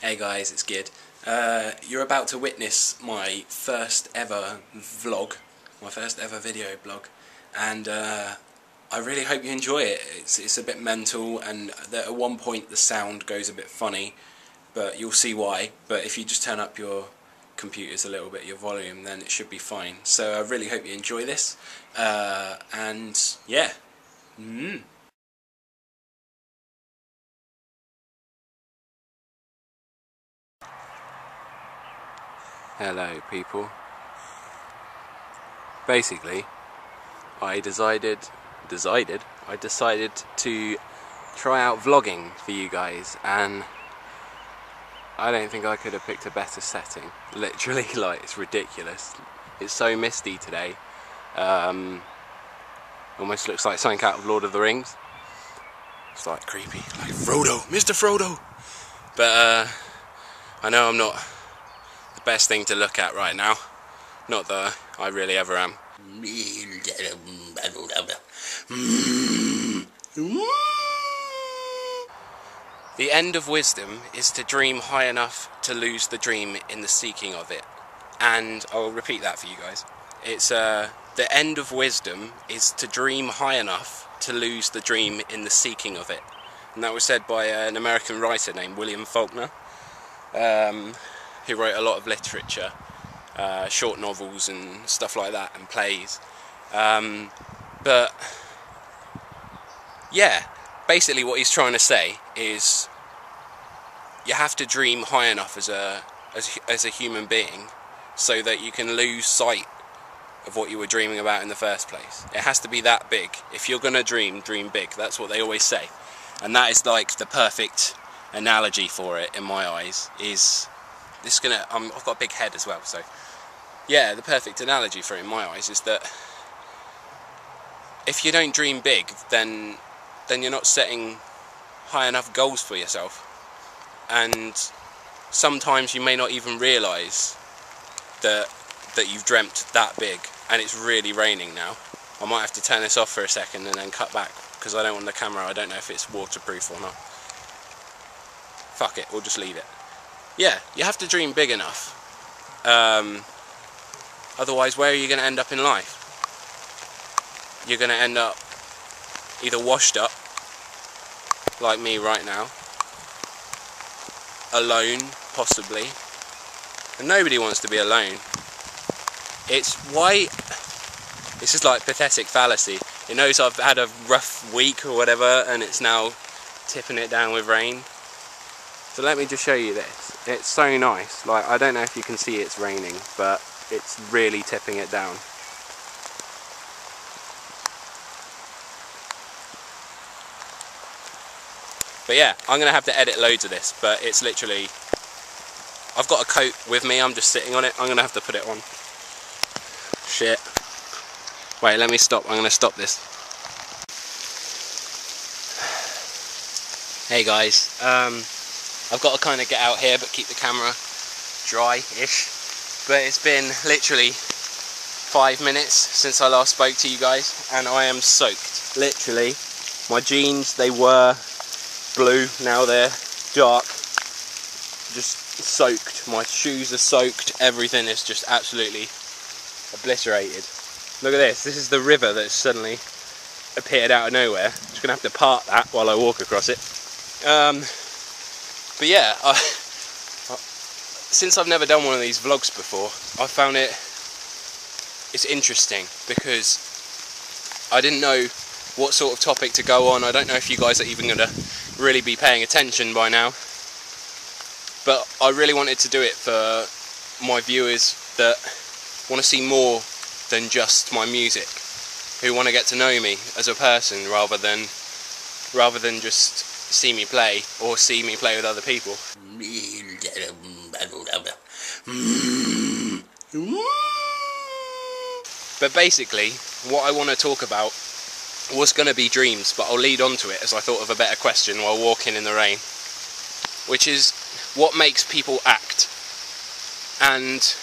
Hey guys, it's Gid. You're about to witness my first ever vlog, my first ever video blog, and I really hope you enjoy it. It's a bit mental, and at one point the sound goes a bit funny, but you'll see why. But if you just turn up your computers a little bit, your volume, then it should be fine. So I really hope you enjoy this, and yeah. Hello people. Basically, I decided to try out vlogging for you guys, and I don't think I could have picked a better setting. Literally, like, it's ridiculous. It's so misty today. Almost looks like something out of Lord of the Rings. It's like creepy, like Frodo, Mr. Frodo. But I know I'm not the best thing to look at right now. Not that I really ever am. The end of wisdom is to dream high enough to lose the dream in the seeking of it. And I'll repeat that for you guys. It's the end of wisdom is to dream high enough to lose the dream in the seeking of it. And that was said by an American writer named William Faulkner, who wrote a lot of literature, short novels and stuff like that, and plays. But yeah, basically what he's trying to say is you have to dream high enough as a human being so that you can lose sight of what you were dreaming about in the first place. It has to be that big. If you're gonna dream big. That's what they always say, and that is like the perfect analogy for it in my eyes. Is this gonna? I've got a big head as well, so yeah, the perfect analogy for it in my eyes is that if you don't dream big, then you're not setting high enough goals for yourself, and sometimes you may not even realise that you've dreamt that big. And it's really raining now. I might have to turn this off for a second and then cut back, because I don't want the camera, I don't know if it's waterproof or not. Fuck it, we'll just leave it. Yeah, you have to dream big enough. Otherwise, where are you going to end up in life? You're going to end up either washed up, like me right now, alone, possibly. And nobody wants to be alone. It's why this is like pathetic fallacy. It knows I've had a rough week or whatever, and it's now tipping it down with rain. So let me just show you this. It's so nice. Like, I don't know if you can see it's raining, but it's really tipping it down. But yeah, I'm gonna have to edit loads of this, but it's literally, I've got a coat with me, I'm just sitting on it. I'm gonna have to put it on. Shit. Wait, let me stop. I'm going to stop this. Hey guys. I've got to kind of get out here but keep the camera dry-ish. But it's been literally 5 minutes since I last spoke to you guys, and I am soaked. Literally. My jeans, they were blue, now they're dark. Just soaked. My shoes are soaked. Everything is just absolutely obliterated. Look at this. This is the river that's suddenly appeared out of nowhere. I'm just gonna have to part that while I walk across it. But yeah, since I've never done one of these vlogs before, I found it's interesting, because I didn't know what sort of topic to go on. I don't know if you guys are even gonna really be paying attention by now, but I really wanted to do it for my viewers that want to see more than just my music, who want to get to know me as a person rather than just see me play or see me play with other people. But basically, what I want to talk about was going to be dreams, but I'll lead on to it as I thought of a better question while walking in the rain, which is what makes people act. And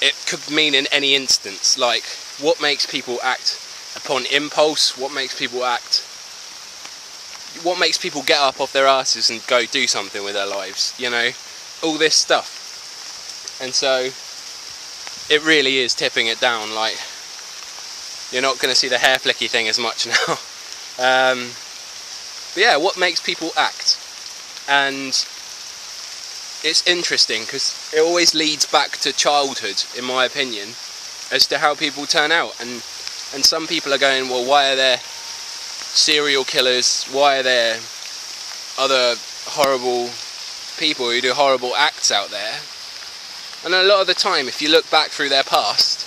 it could mean in any instance, like what makes people act upon impulse, what makes people act what makes people get up off their asses and go do something with their lives, you know, all this stuff. And so it really is tipping it down. Like, you're not going to see the hair flicky thing as much now. But yeah, what makes people act? And it's interesting because it always leads back to childhood, in my opinion, as to how people turn out. And some people are going, well, why are there serial killers? Why are there other horrible people who do horrible acts out there? And a lot of the time, if you look back through their past,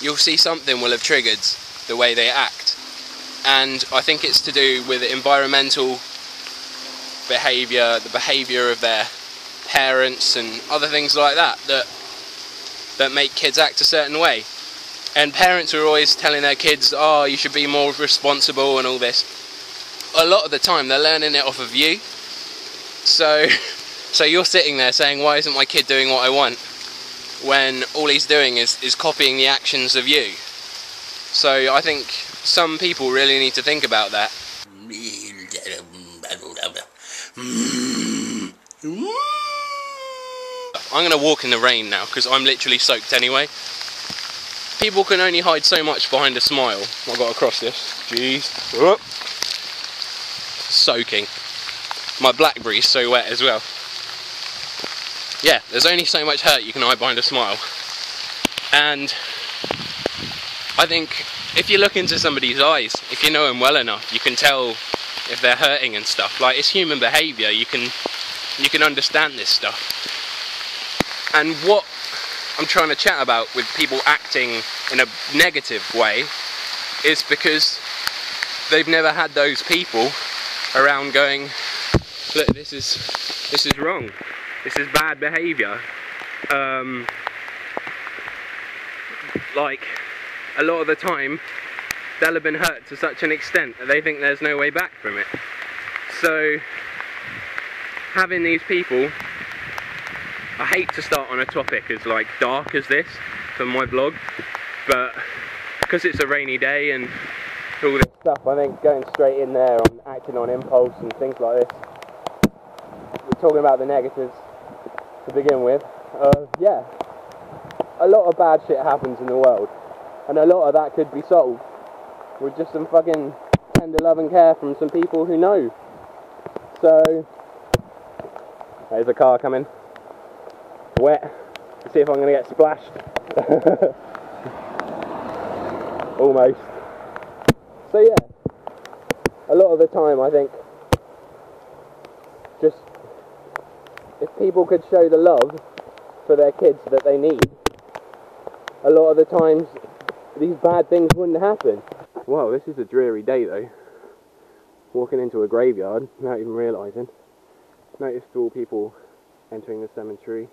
you'll see something will have triggered the way they act. And I think it's to do with environmental behaviour, the behaviour of their parents and other things like that, that make kids act a certain way. And parents are always telling their kids, oh, you should be more responsible and all this. A lot of the time they're learning it off of you. So you're sitting there saying, why isn't my kid doing what I want? When all he's doing is copying the actions of you. So I think some people really need to think about that. I'm going to walk in the rain now because I'm literally soaked anyway. People can only hide so much behind a smile. I've got to cross this. Jeez. Whoop. Soaking. My blackberry's so wet as well. Yeah, there's only so much hurt you can hide behind a smile. And I think if you look into somebody's eyes, if you know them well enough, you can tell if they're hurting and stuff. Like, it's human behaviour, you can understand this stuff. And what I'm trying to chat about with people acting in a negative way is because they've never had those people around going, look, this is wrong, this is bad behaviour. Like, a lot of the time they'll have been hurt to such an extent that they think there's no way back from it. So having these people, I hate to start on a topic as like dark as this for my vlog, but because it's a rainy day and all this stuff, I think going straight in there on acting on impulse and things like this, we're talking about the negatives to begin with. Yeah, a lot of bad shit happens in the world, and a lot of that could be solved with just some fucking tender love and care from some people who know. So there's a car coming. Wet. Let's see if I'm going to get splashed. Almost. So yeah, a lot of the time I think just if people could show the love for their kids that they need, a lot of the times these bad things wouldn't happen. Wow, this is a dreary day though. Walking into a graveyard without even realising. Noticed all people entering the cemetery.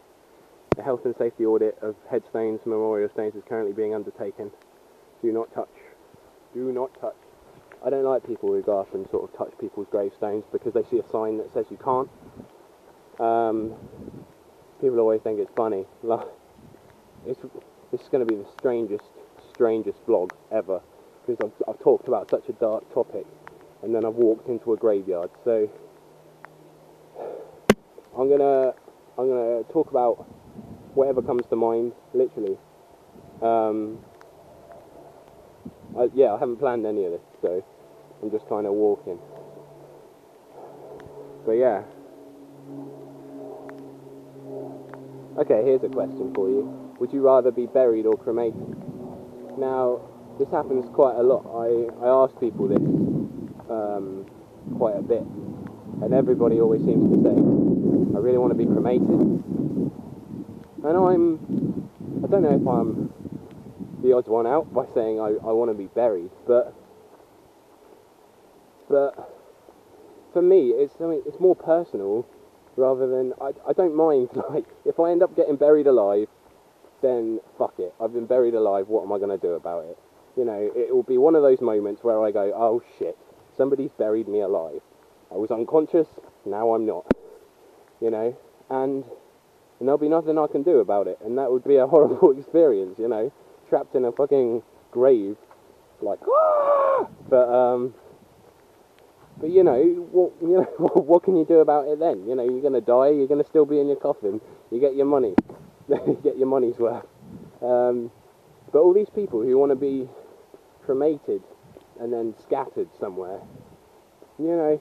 A health and safety audit of headstones, memorial stones is currently being undertaken. Do not touch. Do not touch. I don't like people who go up and sort of touch people's gravestones because they see a sign that says you can't. People always think it's funny. Like, this is going to be the strangest vlog ever because I've talked about such a dark topic and then I've walked into a graveyard. So I'm gonna talk about whatever comes to mind, literally. Yeah, I haven't planned any of this, so I'm just kind of walking. But yeah. Okay, here's a question for you. Would you rather be buried or cremated? Now, this happens quite a lot. I ask people this quite a bit, and everybody always seems to say, I really want to be cremated. And I don't know if I'm the odds one out by saying I want to be buried, but for me it's more personal rather than I don't mind. Like, if I end up getting buried alive, then fuck it, I've been buried alive, what am I going to do about it? You know, it will be one of those moments where I go, oh shit, somebody's buried me alive. I was unconscious, now I'm not. You know, and there'll be nothing I can do about it, and that would be a horrible experience, you know, trapped in a fucking grave, like, ah! But But you know what can you do about it then? You know, you're gonna die. You're gonna still be in your coffin. You get your money. You get your money's worth. But all these people who want to be cremated and then scattered somewhere, you know,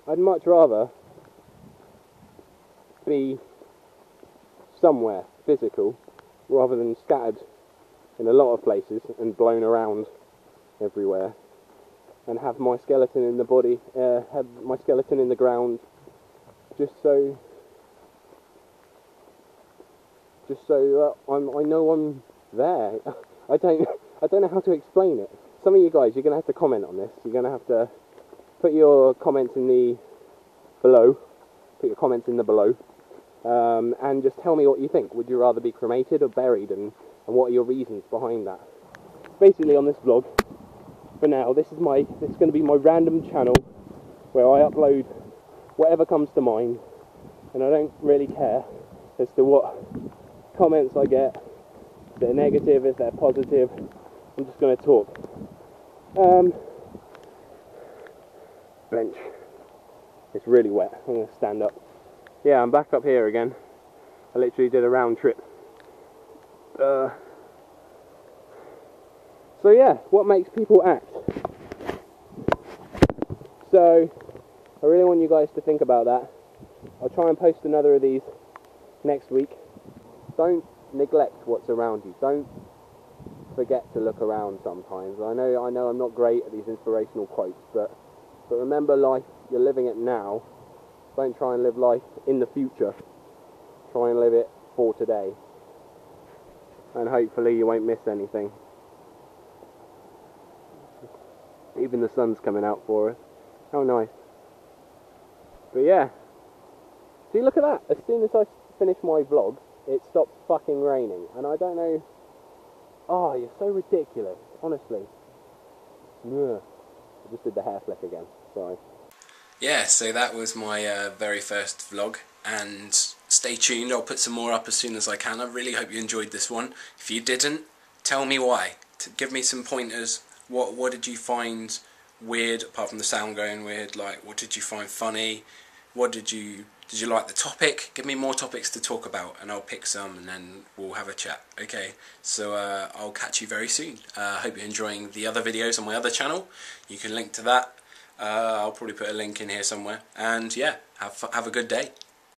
I'd much rather be somewhere physical rather than scattered in a lot of places and blown around everywhere, and have my skeleton in the body, have my skeleton in the ground, just so I know I'm there. I don't know how to explain it. Some of you guys, you're gonna have to comment on this. You're gonna have to put your comments in the below. Put your comments in the below, and just tell me what you think. Would you rather be cremated or buried, and what are your reasons behind that? Basically, on this vlog, for now, this is going to be my random channel where I upload whatever comes to mind, and I don't really care as to what comments I get. If they're negative, if they're positive, I'm just going to talk. Bench. It's really wet. I'm going to stand up. Yeah, I'm back up here again. I literally did a round trip. So yeah, what makes people act? So, I really want you guys to think about that. I'll try and post another of these next week. Don't neglect what's around you. Don't forget to look around sometimes. I know I'm not great at these inspirational quotes, but remember life, you're living it now. Don't try and live life in the future. Try and live it for today. And hopefully you won't miss anything. Even the sun's coming out for us. How nice. But yeah. See, look at that. As soon as I finish my vlog, it stops fucking raining. And I don't know... Oh, you're so ridiculous. Honestly. Ugh. I just did the hair flick again. Sorry. Yeah, so that was my very first vlog. And stay tuned. I'll put some more up as soon as I can. I really hope you enjoyed this one. If you didn't, tell me why. Give me some pointers. What did you find weird, apart from the sound going weird? Like, what did you find funny? Did you like the topic? Give me more topics to talk about, and I'll pick some, and then we'll have a chat. Okay, so I'll catch you very soon. Hope you're enjoying the other videos on my other channel. You can link to that. I'll probably put a link in here somewhere. And yeah, have a good day.